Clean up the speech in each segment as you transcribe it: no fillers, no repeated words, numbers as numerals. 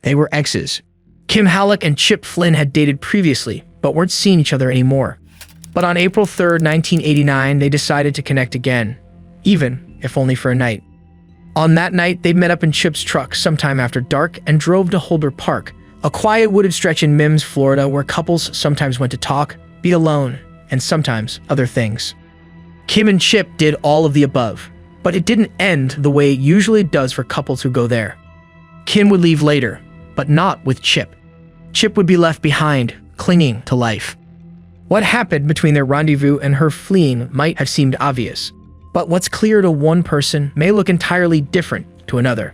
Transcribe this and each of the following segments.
They were exes. Kim Hallock and Chip Flynn had dated previously, but weren't seeing each other anymore. But on April 3rd, 1989, they decided to connect again, even if only for a night. On that night, they met up in Chip's truck sometime after dark and drove to Holder Park, a quiet wooded stretch in Mims, Florida, where couples sometimes went to talk, be alone, and sometimes other things. Kim and Chip did all of the above, but it didn't end the way it usually does for couples who go there. Kim would leave later, but not with Chip. Chip would be left behind, clinging to life. What happened between their rendezvous and her fleeing might have seemed obvious, but what's clear to one person may look entirely different to another.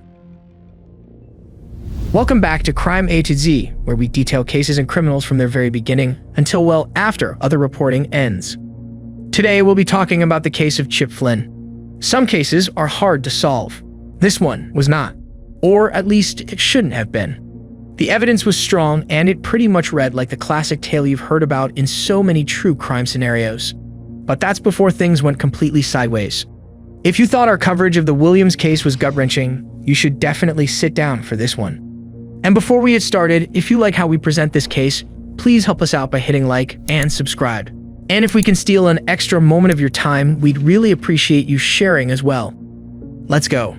Welcome back to Crime A to Z, where we detail cases and criminals from their very beginning until well after other reporting ends. Today we'll be talking about the case of Chip Flynn. Some cases are hard to solve. This one was not, or at least it shouldn't have been. The evidence was strong, and it pretty much read like the classic tale you've heard about in so many true crime scenarios. But that's before things went completely sideways. If you thought our coverage of the Williams case was gut-wrenching, you should definitely sit down for this one. And before we get started, if you like how we present this case, please help us out by hitting like and subscribe. And if we can steal an extra moment of your time, we'd really appreciate you sharing as well. Let's go.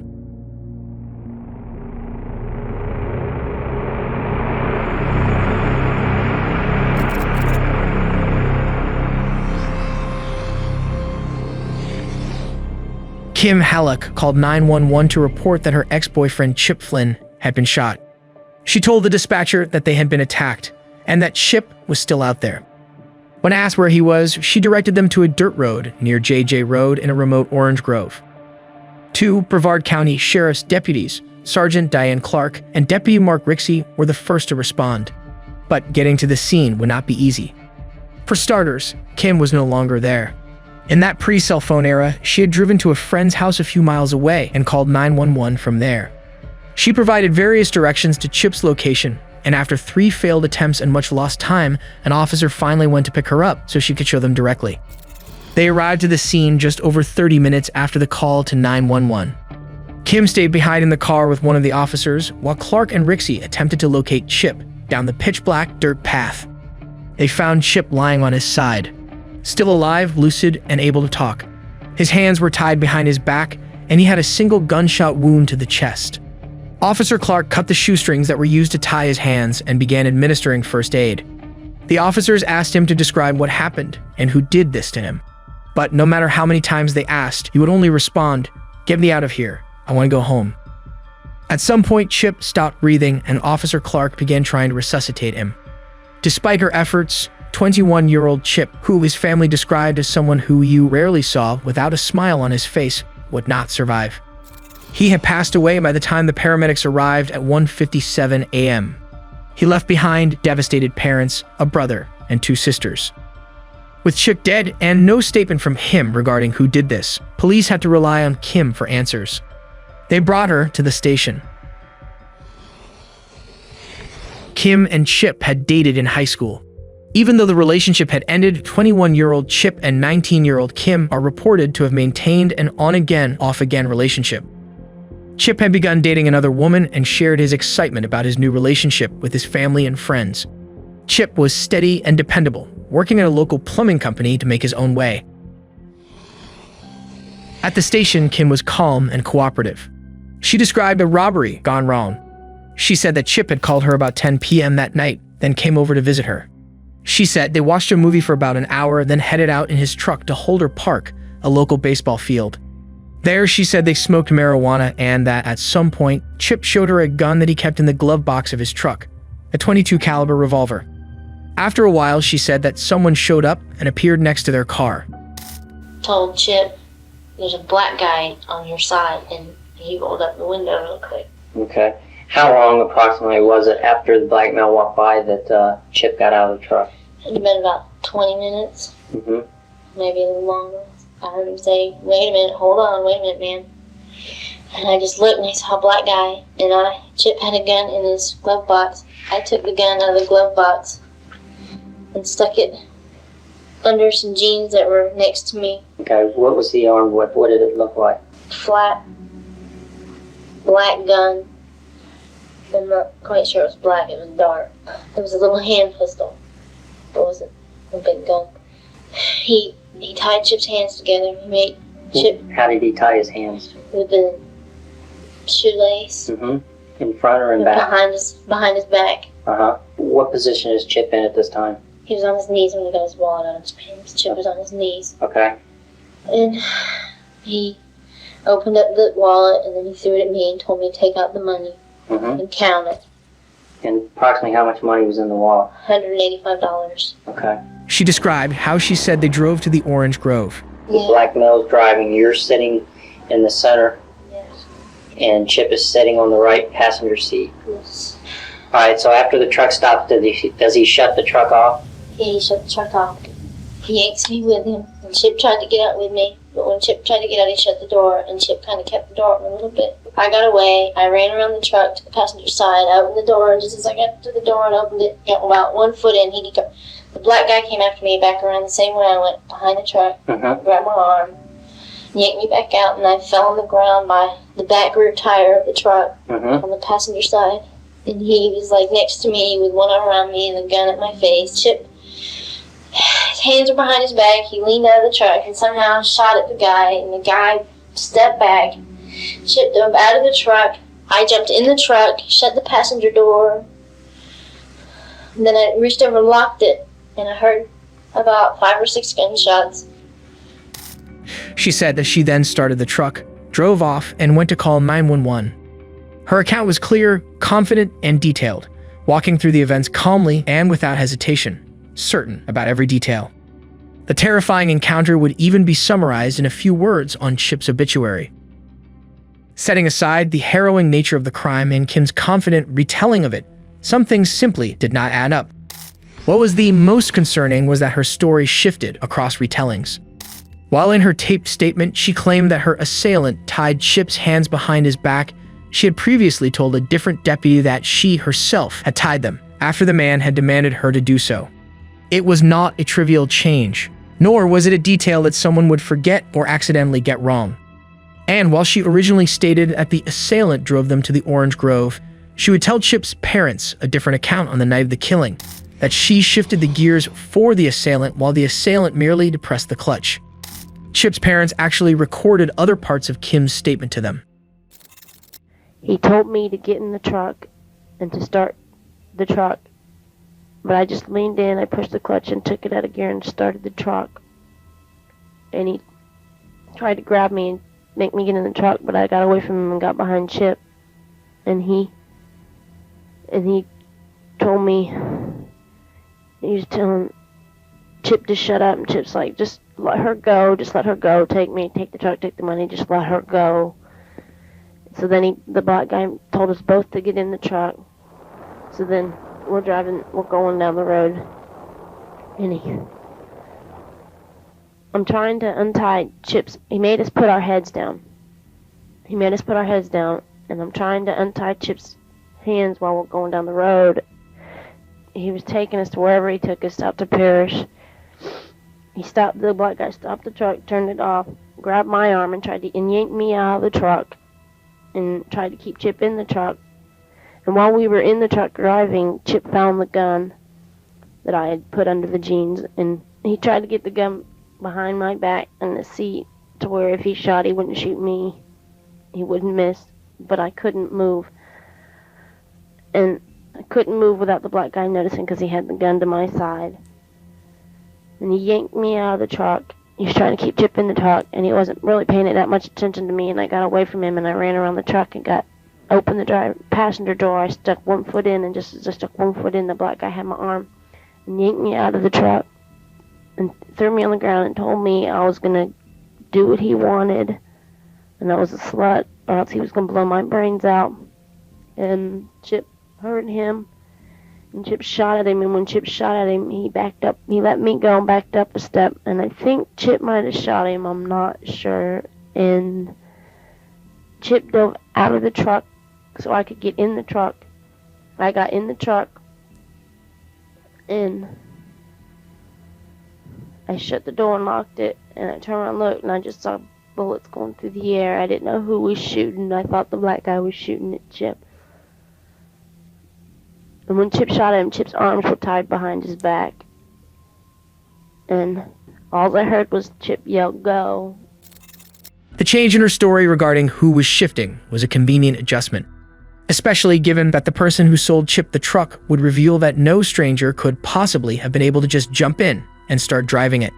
Kim Hallock called 911 to report that her ex-boyfriend Chip Flynn had been shot. She told the dispatcher that they had been attacked and that Chip was still out there. When asked where he was, she directed them to a dirt road near JJ Road in a remote orange grove. Two Brevard County Sheriff's deputies, Sergeant Diane Clark and Deputy Mark Rixey, were the first to respond. But getting to the scene would not be easy. For starters, Kim was no longer there. In that pre-cell phone era, she had driven to a friend's house a few miles away and called 911 from there. She provided various directions to Chip's location, and after 3 failed attempts and much lost time, an officer finally went to pick her up so she could show them directly. They arrived to the scene just over 30 minutes after the call to 911. Kim stayed behind in the car with one of the officers, while Clark and Rixey attempted to locate Chip down the pitch-black dirt path. They found Chip lying on his side, still alive, lucid, and able to talk. His hands were tied behind his back, and he had a single gunshot wound to the chest. Officer Clark cut the shoestrings that were used to tie his hands and began administering first aid. The officers asked him to describe what happened and who did this to him. But no matter how many times they asked, he would only respond, "Get me out of here. I want to go home." At some point, Chip stopped breathing, and Officer Clark began trying to resuscitate him. Despite her efforts, 21-year-old Chip, who his family described as someone who you rarely saw without a smile on his face, would not survive. He had passed away by the time the paramedics arrived at 1:57 a.m. He left behind devastated parents, a brother, and 2 sisters. With Chip dead and no statement from him regarding who did this, police had to rely on Kim for answers. They brought her to the station. Kim and Chip had dated in high school. Even though the relationship had ended, 21-year-old Chip and 19-year-old Kim are reported to have maintained an on-again, off-again relationship. Chip had begun dating another woman and shared his excitement about his new relationship with his family and friends. Chip was steady and dependable, working at a local plumbing company to make his own way. At the station, Kim was calm and cooperative. She described a robbery gone wrong. She said that Chip had called her about 10 p.m. that night, then came over to visit her. She said they watched a movie for about an hour, then headed out in his truck to Holder Park, a local baseball field. There, she said they smoked marijuana and that at some point, Chip showed her a gun that he kept in the glove box of his truck, a .22 caliber revolver. After a while, she said that someone showed up and appeared next to their car. Told Chip, "There's a black guy on your side," and he rolled up the window real quick. Okay. How long approximately was it after the black male walked by that Chip got out of the truck? It had been about 20 minutes, maybe a little longer. I heard him say, "Wait a minute, hold on, wait a minute, man." And I just looked and I saw a black guy, and Chip had a gun in his glove box. I took the gun out of the glove box and stuck it under some jeans that were next to me. Okay, what was the arm? What did it look like? Flat, black gun. I'm not quite sure it was black, it was dark. It was a little hand pistol. It wasn't a big gun. He tied Chip's hands together. He made Chip... How did he tie his hands? With the shoelace. In front or in back? Behind his back. What position is Chip in at this time? He was on his knees when he got his wallet out of his pants. Chip was on his knees. Okay. And he opened up the wallet, and then he threw it at me and told me to take out the money and count it. And approximately how much money was in the wallet? $185. Okay. She described how she said they drove to the orange grove. Yeah. Black male's driving, you're sitting in the center, Yes. and Chip is sitting on the right passenger seat. Yes. Alright, so after the truck stops, does he shut the truck off? Yeah, he shut the truck off. He yanks me with him, and Chip tried to get out with me, but when Chip tried to get out, he shut the door, and Chip kind of kept the door open a little bit. I got away. I ran around the truck to the passenger side. I opened the door, and just as I got to the door and opened it, got about 1 foot in, the black guy came after me back around the same way I went, behind the truck, grabbed my arm, yanked me back out, and I fell on the ground by the back rear tire of the truck on the passenger side. And he was like next to me with one arm around me and a gun at my face. Chip, his hands were behind his back. He leaned out of the truck and somehow shot at the guy, and the guy stepped back. Chip dove out of the truck. I jumped in the truck, shut the passenger door, and then I reached over and locked it, and I heard about 5 or 6 gunshots. She said that she then started the truck, drove off, and went to call 911. Her account was clear, confident, and detailed, walking through the events calmly and without hesitation, certain about every detail. The terrifying encounter would even be summarized in a few words on Chip's obituary. Setting aside the harrowing nature of the crime and Kim's confident retelling of it, some things simply did not add up. What was the most concerning was that her story shifted across retellings. While in her taped statement, she claimed that her assailant tied Chip's hands behind his back, she had previously told a different deputy that she herself had tied them after the man had demanded her to do so. It was not a trivial change, nor was it a detail that someone would forget or accidentally get wrong. And while she originally stated that the assailant drove them to the orange grove, she would tell Chip's parents a different account on the night of the killing, that she shifted the gears for the assailant while the assailant merely depressed the clutch. Chip's parents actually recorded other parts of Kim's statement to them. He told me to get in the truck and to start the truck, but I just leaned in, I pushed the clutch and took it out of gear and started the truck. And he tried to grab me and make me get in the truck, but I got away from him and got behind Chip. And he told me, he was telling Chip to shut up, and Chip's like, just let her go, take the truck, take the money, just let her go. So then the black guy told us both to get in the truck. So then we're going down the road, and I'm trying to untie Chip's, he made us put our heads down. And I'm trying to untie Chip's hands while we're going down the road. He was taking us to wherever he took us, out to Parish. The black guy stopped the truck, turned it off, grabbed my arm and tried to yank me out of the truck and tried to keep Chip in the truck. And while we were in the truck driving, Chip found the gun that I had put under the jeans, and he tried to get the gun behind my back in the seat to where if he shot, he wouldn't shoot me. He wouldn't miss, but I couldn't move. And I couldn't move without the black guy noticing because he had the gun to my side. And he yanked me out of the truck. He was trying to keep Chip in the truck, and he wasn't really paying that much attention to me, and I got away from him, and I ran around the truck and opened the passenger door. I stuck 1 foot in, and just as I stuck 1 foot in, the black guy had my arm and yanked me out of the truck and threw me on the ground and told me I was going to do what he wanted, and I was a slut, or else he was going to blow my brains out. And Chip heard him, and Chip shot at him, and when Chip shot at him, he backed up. He let me go and backed up a step, and I think Chip might have shot him, I'm not sure. And Chip dove out of the truck so I could get in the truck. I got in the truck, and I shut the door and locked it, and I turned around and looked, and I just saw bullets going through the air. I didn't know who was shooting. I thought the black guy was shooting at Chip. And when Chip shot him, Chip's arms were tied behind his back. And all I heard was Chip yell, "Go." The change in her story regarding who was shifting was a convenient adjustment, especially given that the person who sold Chip the truck would reveal that no stranger could possibly have been able to just jump in and start driving it.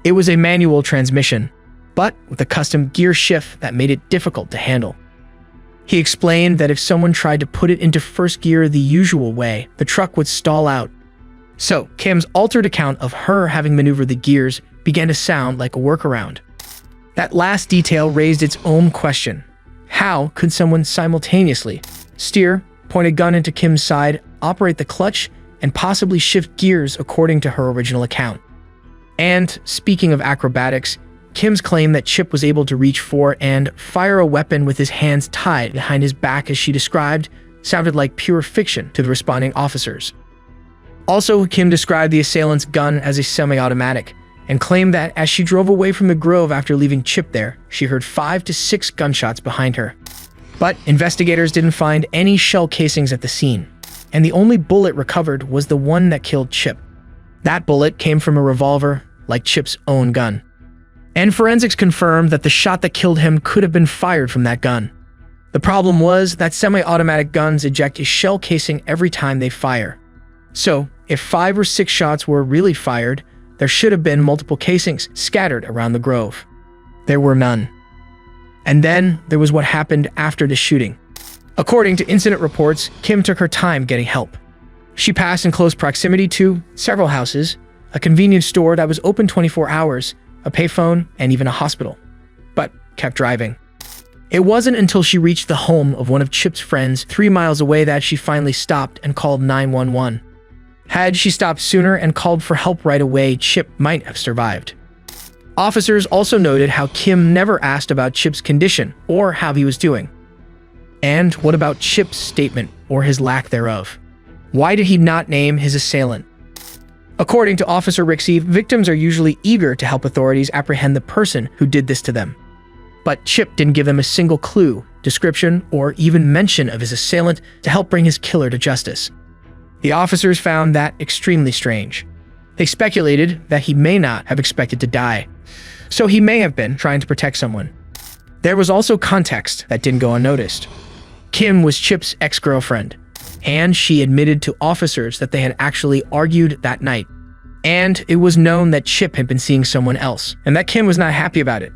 It was a manual transmission, but with a custom gear shift that made it difficult to handle. He explained that if someone tried to put it into first gear the usual way, the truck would stall out. So, Kim's altered account of her having maneuvered the gears began to sound like a workaround. That last detail raised its own question. How could someone simultaneously steer, point a gun into Kim's side, operate the clutch, and possibly shift gears according to her original account? And, speaking of acrobatics, Kim's claim that Chip was able to reach for and fire a weapon with his hands tied behind his back as she described sounded like pure fiction to the responding officers. Also, Kim described the assailant's gun as a semi-automatic and claimed that as she drove away from the grove after leaving Chip there, she heard 5 to 6 gunshots behind her. But investigators didn't find any shell casings at the scene, and the only bullet recovered was the one that killed Chip. That bullet came from a revolver, like Chip's own gun. And forensics confirmed that the shot that killed him could have been fired from that gun. The problem was that semi-automatic guns eject a shell casing every time they fire. So, if 5 or 6 shots were really fired, there should have been multiple casings scattered around the grove. There were none. And then there was what happened after the shooting. According to incident reports, Kim took her time getting help. She passed in close proximity to several houses, a convenience store that was open 24 hours, a payphone, and even a hospital, but kept driving. It wasn't until she reached the home of one of Chip's friends 3 miles away that she finally stopped and called 911. Had she stopped sooner and called for help right away, Chip might have survived. Officers also noted how Kim never asked about Chip's condition or how he was doing. And what about Chip's statement or his lack thereof? Why did he not name his assailant? According to Officer Rixey, victims are usually eager to help authorities apprehend the person who did this to them. But Chip didn't give them a single clue, description, or even mention of his assailant to help bring his killer to justice. The officers found that extremely strange. They speculated that he may not have expected to die, so he may have been trying to protect someone. There was also context that didn't go unnoticed. Kim was Chip's ex-girlfriend, and she admitted to officers that they had actually argued that night. And it was known that Chip had been seeing someone else, and that Kim was not happy about it.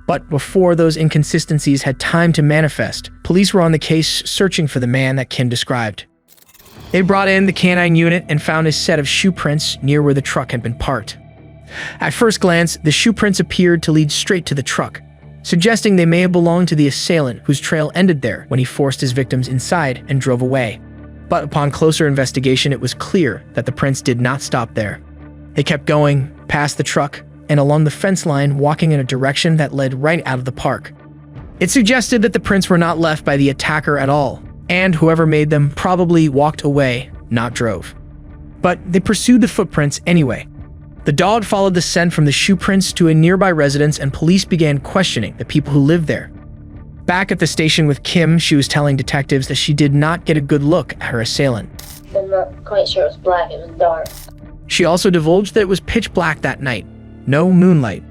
But before those inconsistencies had time to manifest, police were on the case searching for the man that Kim described. They brought in the canine unit and found a set of shoe prints near where the truck had been parked. At first glance, the shoe prints appeared to lead straight to the truck, suggesting they may have belonged to the assailant whose trail ended there when he forced his victims inside and drove away. But upon closer investigation, it was clear that the prints did not stop there. They kept going, past the truck, and along the fence line, walking in a direction that led right out of the park. It suggested that the prints were not left by the attacker at all, and whoever made them probably walked away, not drove. But they pursued the footprints anyway. The dog followed the scent from the shoe prints to a nearby residence, and police began questioning the people who lived there. Back at the station with Kim, she was telling detectives that she did not get a good look at her assailant. I'm not quite sure it was black, it was dark. She also divulged that it was pitch black that night, no moonlight.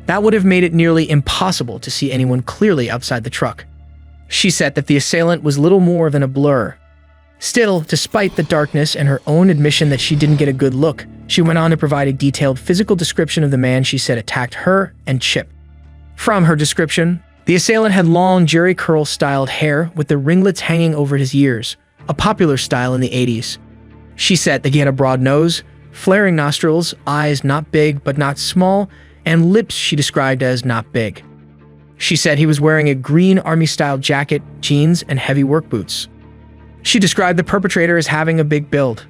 That would have made it nearly impossible to see anyone clearly outside the truck. She said that the assailant was little more than a blur. Still, despite the darkness and her own admission that she didn't get a good look, she went on to provide a detailed physical description of the man she said attacked her and Chip. From her description, the assailant had long Jerry curl-styled hair with the ringlets hanging over his ears, a popular style in the 80s. She said that he had a broad nose, flaring nostrils, eyes not big but not small, and lips she described as not big. She said he was wearing a green army-style jacket, jeans, and heavy work boots. She described the perpetrator as having a big build,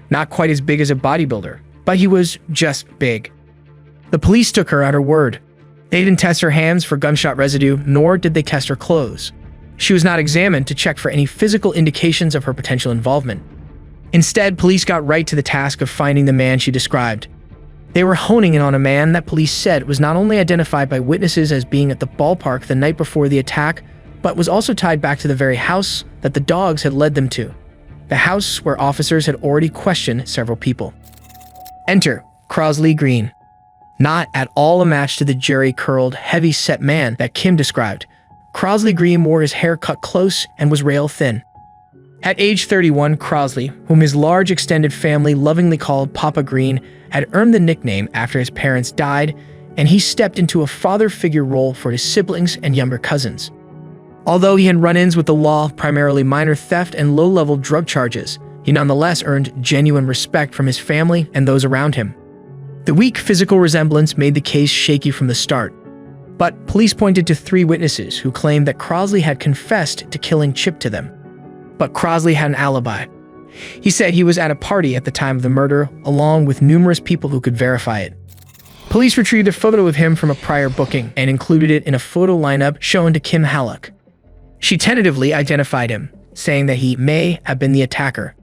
not quite as big as a bodybuilder, but he was just big. The police took her at her word. They didn't test her hands for gunshot residue, nor did they test her clothes. She was not examined to check for any physical indications of her potential involvement. Instead, police got right to the task of finding the man she described. They were honing in on a man that police said was not only identified by witnesses as being at the ballpark the night before the attack, but was also tied back to the very house that the dogs had led them to. the house where officers had already questioned several people. Enter Crossley Green. Not at all a match to the jerry-curled, heavy-set man that Kim described. Crossley Green wore his hair cut close and was rail thin. At age 31, Crossley, whom his large extended family lovingly called Papa Green, had earned the nickname after his parents died, and he stepped into a father figure role for his siblings and younger cousins. Although he had run-ins with the law, primarily minor theft and low-level drug charges, he nonetheless earned genuine respect from his family and those around him. The weak physical resemblance made the case shaky from the start, but police pointed to 3 witnesses who claimed that Crossley had confessed to killing Chip to them. But Crossley had an alibi. He said he was at a party at the time of the murder, along with numerous people who could verify it. Police retrieved a photo of him from a prior booking and included it in a photo lineup shown to Kim Hallock. She tentatively identified him, saying that he may have been the attacker.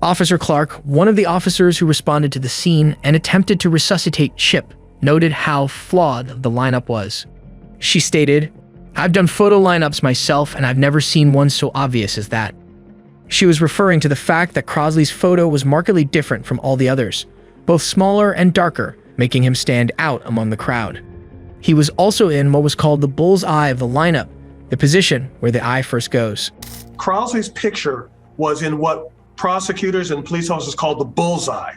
Officer Clark, one of the officers who responded to the scene and attempted to resuscitate Chip, noted how flawed the lineup was. She stated, "I've done photo lineups myself and I've never seen one so obvious as that." She was referring to the fact that Crossley's photo was markedly different from all the others, both smaller and darker, making him stand out among the crowd. He was also in what was called the bull's eye of the lineup, the position where the eye first goes. Crossley's picture was in what prosecutors and police officers called the bullseye.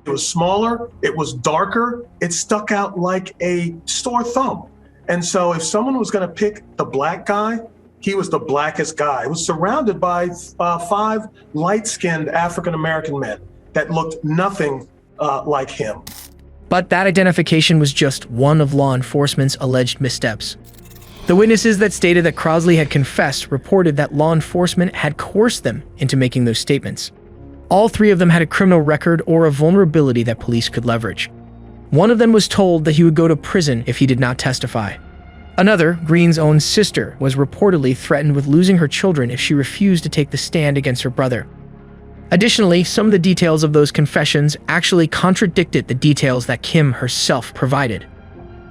It was smaller, it was darker, it stuck out like a sore thumb. And so if someone was going to pick the black guy, he was the blackest guy. It was surrounded by 5 light-skinned African-American men that looked nothing like him. But that identification was just one of law enforcement's alleged missteps. The witnesses that stated that Crossley had confessed reported that law enforcement had coerced them into making those statements. All 3 of them had a criminal record or a vulnerability that police could leverage. One of them was told that he would go to prison if he did not testify. Another, Green's own sister, was reportedly threatened with losing her children if she refused to take the stand against her brother. Additionally, some of the details of those confessions actually contradicted the details that Kim herself provided.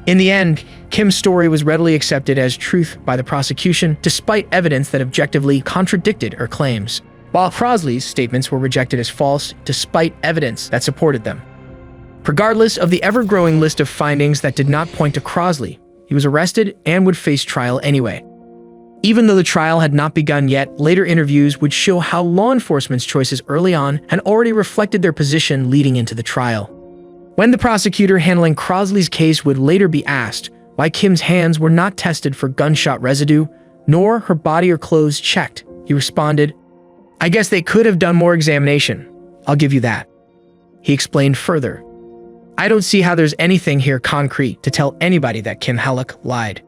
In the end, Kim's story was readily accepted as truth by the prosecution, despite evidence that objectively contradicted her claims, while Crossley's statements were rejected as false, despite evidence that supported them. Regardless of the ever-growing list of findings that did not point to Crossley, he was arrested and would face trial anyway. Even though the trial had not begun yet, later interviews would show how law enforcement's choices early on had already reflected their position leading into the trial. When the prosecutor handling Crossley's case would later be asked why Kim's hands were not tested for gunshot residue, nor her body or clothes checked, he responded, "I guess they could have done more examination. I'll give you that." He explained further, "I don't see how there's anything here concrete to tell anybody that Kim Hallock lied."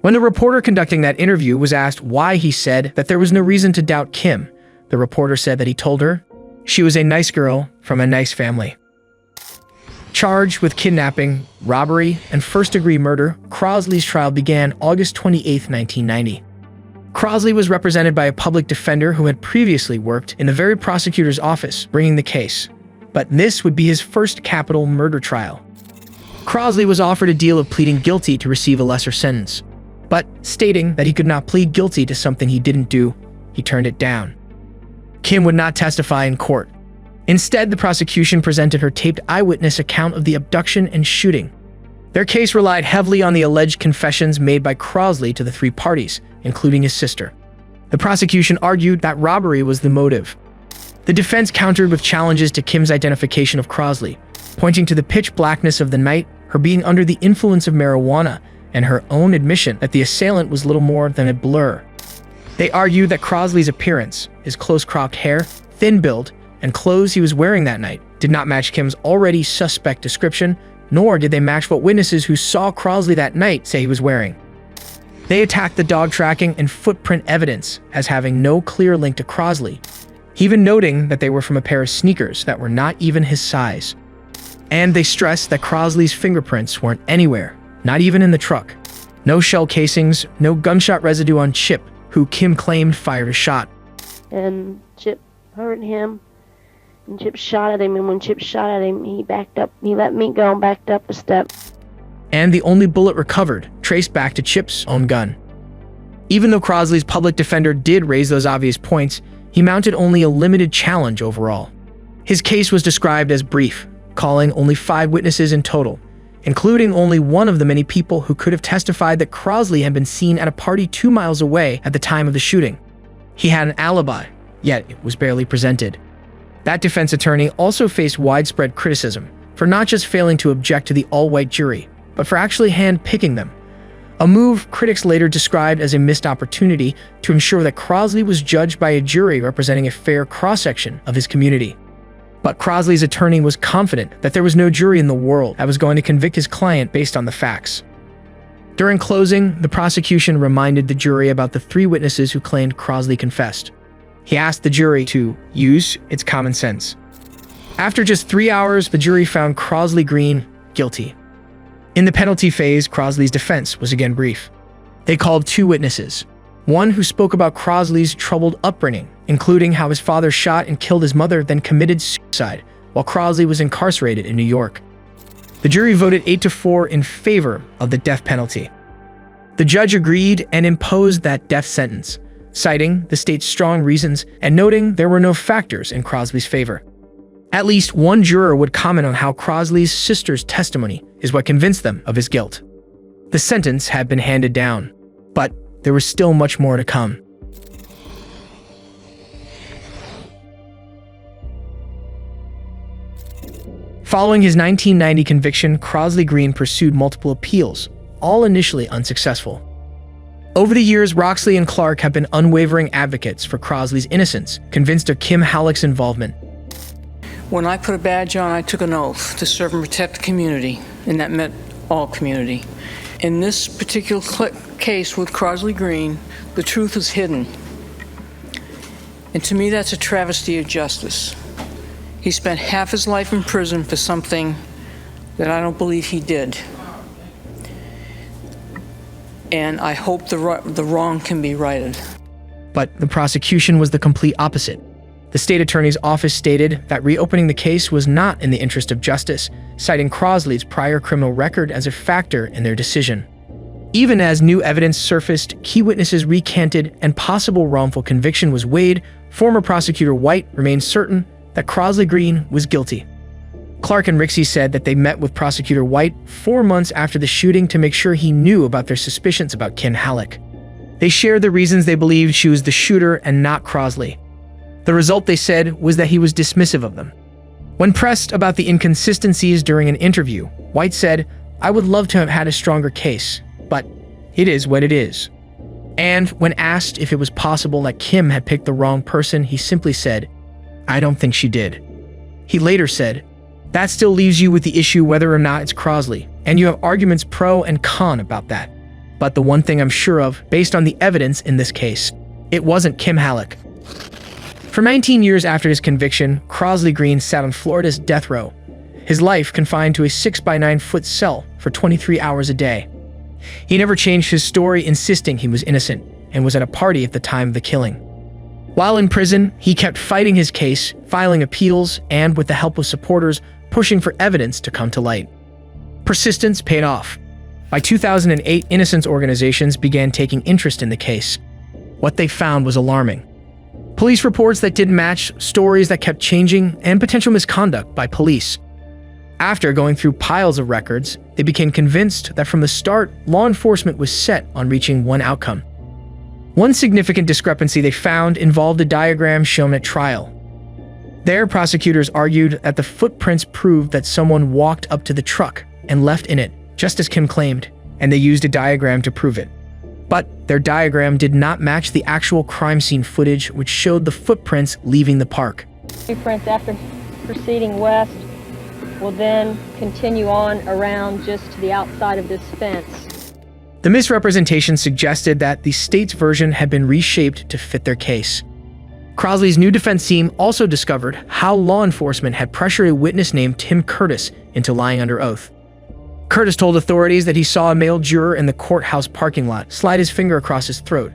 When the reporter conducting that interview was asked why he said that there was no reason to doubt Kim, the reporter said that he told her she was a nice girl from a nice family. Charged with kidnapping, robbery, and first-degree murder, Crossley's trial began August 28, 1990. Crosley was represented by a public defender who had previously worked in the very prosecutor's office bringing the case, but this would be his first capital murder trial. Crosley was offered a deal of pleading guilty to receive a lesser sentence, but stating that he could not plead guilty to something he didn't do, he turned it down. Kim would not testify in court. Instead, the prosecution presented her taped eyewitness account of the abduction and shooting. Their case relied heavily on the alleged confessions made by Crossley to the 3 parties, including his sister. The prosecution argued that robbery was the motive. The defense countered with challenges to Kim's identification of Crossley, pointing to the pitch blackness of the night, her being under the influence of marijuana, and her own admission that the assailant was little more than a blur. They argued that Crossley's appearance, his close-cropped hair, thin build, and clothes he was wearing that night did not match Kim's already suspect description, nor did they match what witnesses who saw Crossley that night say he was wearing. They attacked the dog tracking and footprint evidence as having no clear link to Crossley, even noting that they were from a pair of sneakers that were not even his size. And they stressed that Crossley's fingerprints weren't anywhere, not even in the truck. No shell casings, no gunshot residue on Chip, who Kim claimed fired a shot. And Chip hurt him, and Chip shot at him, and when Chip shot at him, he backed up. He let me go and backed up a step. And the only bullet recovered traced back to Chip's own gun. Even though Crossley's public defender did raise those obvious points, he mounted only a limited challenge overall. His case was described as brief, calling only 5 witnesses in total, including only one of the many people who could have testified that Crosley had been seen at a party 2 miles away at the time of the shooting. He had an alibi, yet it was barely presented. That defense attorney also faced widespread criticism for not just failing to object to the all-white jury, but for actually hand-picking them, a move critics later described as a missed opportunity to ensure that Crosley was judged by a jury representing a fair cross-section of his community. But Crosley's attorney was confident that there was no jury in the world that was going to convict his client based on the facts. During closing, the prosecution reminded the jury about the 3 witnesses who claimed Crosley confessed. He asked the jury to use its common sense. After just 3 hours, the jury found Crossley Green guilty. In the penalty phase, Crosley's defense was again brief. They called 2 witnesses. One who spoke about Crosley's troubled upbringing, including how his father shot and killed his mother, then committed suicide while Crosley was incarcerated in New York. The jury voted 8-4 in favor of the death penalty. The judge agreed and imposed that death sentence, citing the state's strong reasons and noting there were no factors in Crosley's favor. At least one juror would comment on how Crosley's sister's testimony is what convinced them of his guilt. The sentence had been handed down, but there was still much more to come. Following his 1990 conviction, Crossley Green pursued multiple appeals, all initially unsuccessful. Over the years, Roxley and Clark have been unwavering advocates for Crosley's innocence, convinced of Kim Hallock's involvement. When I put a badge on, I took an oath to serve and protect the community, and that meant all community. In this particular case with Crossley Green, the truth is hidden. And to me, that's a travesty of justice. He spent half his life in prison for something that I don't believe he did. And I hope the wrong can be righted. But the prosecution was the complete opposite. The state attorney's office stated that reopening the case was not in the interest of justice, citing Crosley's prior criminal record as a factor in their decision. Even as new evidence surfaced, key witnesses recanted, and possible wrongful conviction was weighed, former prosecutor White remained certain that Crossley Green was guilty. Clark and Rixey said that they met with prosecutor White 4 months after the shooting to make sure he knew about their suspicions about Kim Hallock. They shared the reasons they believed she was the shooter and not Crosley. The result, they said, was that he was dismissive of them. When pressed about the inconsistencies during an interview, White said, "I would love to have had a stronger case, but it is what it is." And when asked if it was possible that Kim had picked the wrong person, he simply said, "I don't think she did." He later said, "That still leaves you with the issue whether or not it's Crosley, and you have arguments pro and con about that. But the one thing I'm sure of, based on the evidence in this case, it wasn't Kim Hallock." For 19 years after his conviction, Crossley Green sat on Florida's death row, his life confined to a 6-by-9-foot cell for 23 hours a day. He never changed his story, insisting he was innocent and was at a party at the time of the killing. While in prison, he kept fighting his case, filing appeals, and with the help of supporters, pushing for evidence to come to light. Persistence paid off. By 2008, innocence organizations began taking interest in the case. What they found was alarming. Police reports that didn't match, stories that kept changing, and potential misconduct by police. After going through piles of records, they became convinced that from the start, law enforcement was set on reaching one outcome. One significant discrepancy they found involved a diagram shown at trial. There, prosecutors argued that the footprints proved that someone walked up to the truck and left in it, just as Kim claimed, and they used a diagram to prove it. But their diagram did not match the actual crime scene footage, which showed the footprints leaving the park. Footprints after proceeding west will then continue on around just to the outside of this fence. The misrepresentation suggested that the state's version had been reshaped to fit their case. Crosley's new defense team also discovered how law enforcement had pressured a witness named Tim Curtis into lying under oath. Curtis told authorities that he saw a male juror in the courthouse parking lot slide his finger across his throat,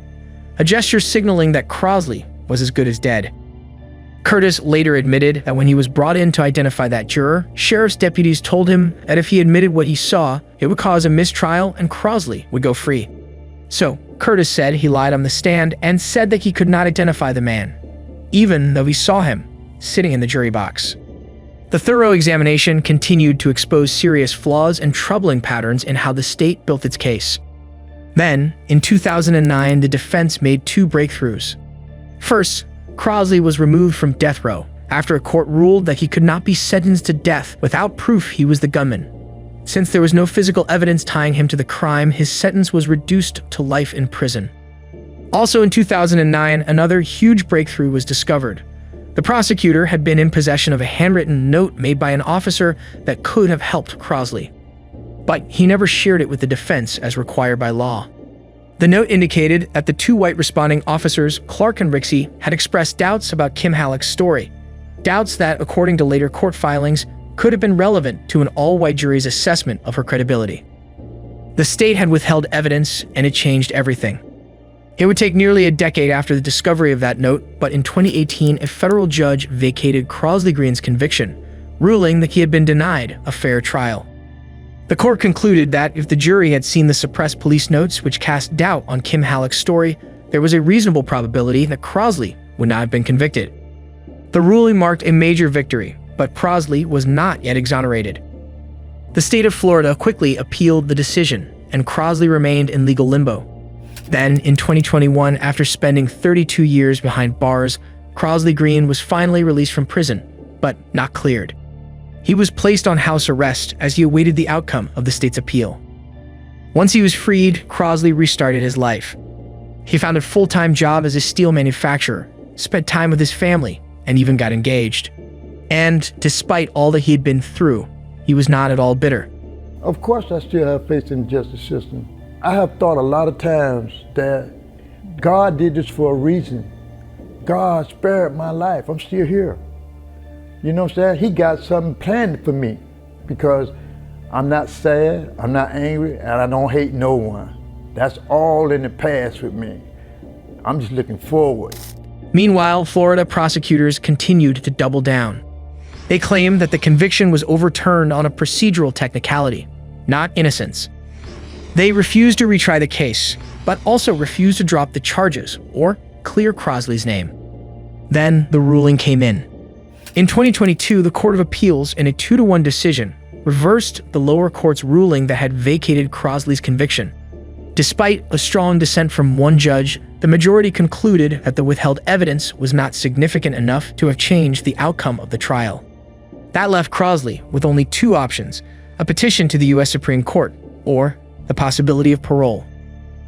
a gesture signaling that Crosley was as good as dead. Curtis later admitted that when he was brought in to identify that juror, sheriff's deputies told him that if he admitted what he saw, it would cause a mistrial and Crosley would go free. So, Curtis said he lied on the stand and said that he could not identify the man. even though he saw him sitting in the jury box. The thorough examination continued to expose serious flaws and troubling patterns in how the state built its case. Then, in 2009, the defense made two breakthroughs. First, Crosley was removed from death row after a court ruled that he could not be sentenced to death without proof he was the gunman. Since there was no physical evidence tying him to the crime, his sentence was reduced to life in prison. Also in 2009, another huge breakthrough was discovered. The prosecutor had been in possession of a handwritten note made by an officer that could have helped Crosley, but he never shared it with the defense as required by law. The note indicated that the two white responding officers, Clark and Rixey, had expressed doubts about Kim Hallock's story, doubts that, according to later court filings, could have been relevant to an all-white jury's assessment of her credibility. The state had withheld evidence, and it changed everything. It would take nearly a decade after the discovery of that note, but in 2018, a federal judge vacated Crossley Green's conviction, ruling that he had been denied a fair trial. The court concluded that if the jury had seen the suppressed police notes which cast doubt on Kim Hallock's story, there was a reasonable probability that Crosley would not have been convicted. The ruling marked a major victory, but Crosley was not yet exonerated. The state of Florida quickly appealed the decision, and Crosley remained in legal limbo. Then, in 2021, after spending 32 years behind bars, Crossley Green was finally released from prison, but not cleared. He was placed on house arrest as he awaited the outcome of the state's appeal. Once he was freed, Crosley restarted his life. He found a full-time job as a steel manufacturer, spent time with his family, and even got engaged. And despite all that he had been through, he was not at all bitter. Of course I still have faith in the justice system. I have thought a lot of times that God did this for a reason. God spared my life. I'm still here. You know what I'm saying? He got something planned for me because I'm not sad, I'm not angry, and I don't hate no one. That's all in the past with me. I'm just looking forward. Meanwhile, Florida prosecutors continued to double down. They claimed that the conviction was overturned on a procedural technicality, not innocence. They refused to retry the case, but also refused to drop the charges or clear Crosley's name. Then the ruling came in. In 2022, the Court of Appeals, in a 2-1 decision, reversed the lower court's ruling that had vacated Crosley's conviction. Despite a strong dissent from one judge, the majority concluded that the withheld evidence was not significant enough to have changed the outcome of the trial. That left Crosley with only two options: a petition to the U.S. Supreme Court or the possibility of parole.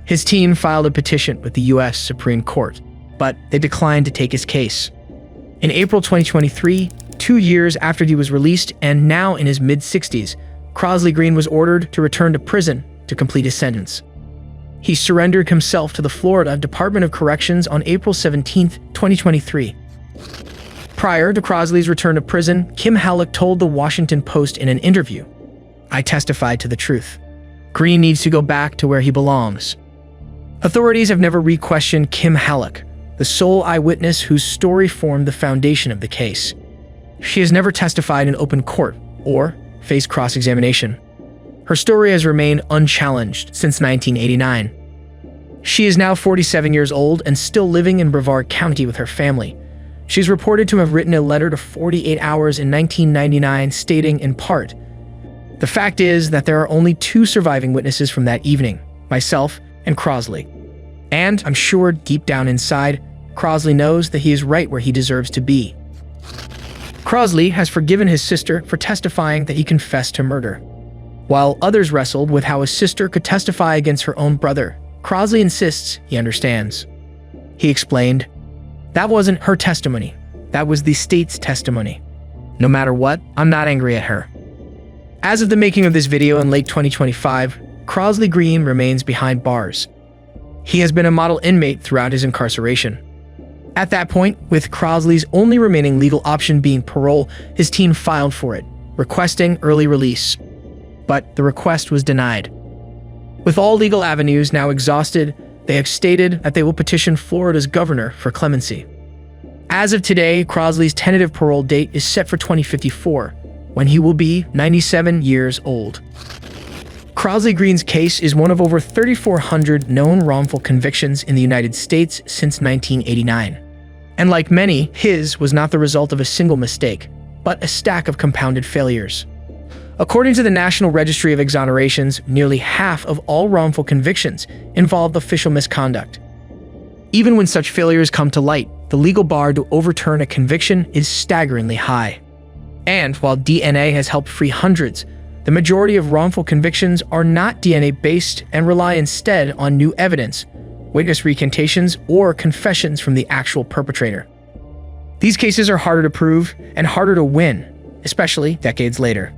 His team filed a petition with the U.S. Supreme Court, but they declined to take his case. In April 2023, 2 years after he was released and now in his mid-60s, Crossley Green was ordered to return to prison to complete his sentence. He surrendered himself to the Florida Department of Corrections on April 17, 2023. Prior to Crosley's return to prison, Kim Hallock told the Washington Post in an interview, "I testified to the truth. Green needs to go back to where he belongs." Authorities have never re-questioned Kim Hallock, the sole eyewitness whose story formed the foundation of the case. She has never testified in open court or faced cross-examination. Her story has remained unchallenged since 1989. She is now 47 years old and still living in Brevard County with her family. She's reported to have written a letter to 48 Hours in 1999 stating, in part, "The fact is that there are only 2 surviving witnesses from that evening, myself and Crosley. And I'm sure deep down inside, Crosley knows that he is right where he deserves to be." Crosley has forgiven his sister for testifying that he confessed to murder. While others wrestled with how his sister could testify against her own brother, Crosley insists he understands. He explained, "That wasn't her testimony. That was the state's testimony. No matter what, I'm not angry at her." As of the making of this video in late 2025, Crossley Green remains behind bars. He has been a model inmate throughout his incarceration. At that point, with Crosley's only remaining legal option being parole, his team filed for it, requesting early release. But the request was denied. With all legal avenues now exhausted, they have stated that they will petition Florida's governor for clemency. As of today, Crosley's tentative parole date is set for 2054, when he will be 97 years old. Crossley Green's case is one of over 3,400 known wrongful convictions in the United States since 1989. And like many, his was not the result of a single mistake, but a stack of compounded failures. According to the National Registry of Exonerations, nearly half of all wrongful convictions involved official misconduct. Even when such failures come to light, the legal bar to overturn a conviction is staggeringly high. And while DNA has helped free hundreds, the majority of wrongful convictions are not DNA-based and rely instead on new evidence, witness recantations, or confessions from the actual perpetrator. These cases are harder to prove and harder to win, especially decades later.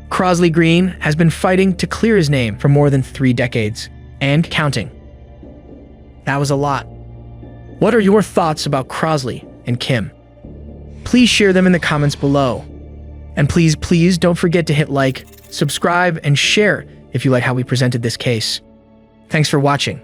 Crossley Green has been fighting to clear his name for more than 3 decades, and counting. That was a lot. What are your thoughts about Crossley and Kim? Please share them in the comments below. And please don't forget to hit like, subscribe, and share if you like how we presented this case. Thanks for watching.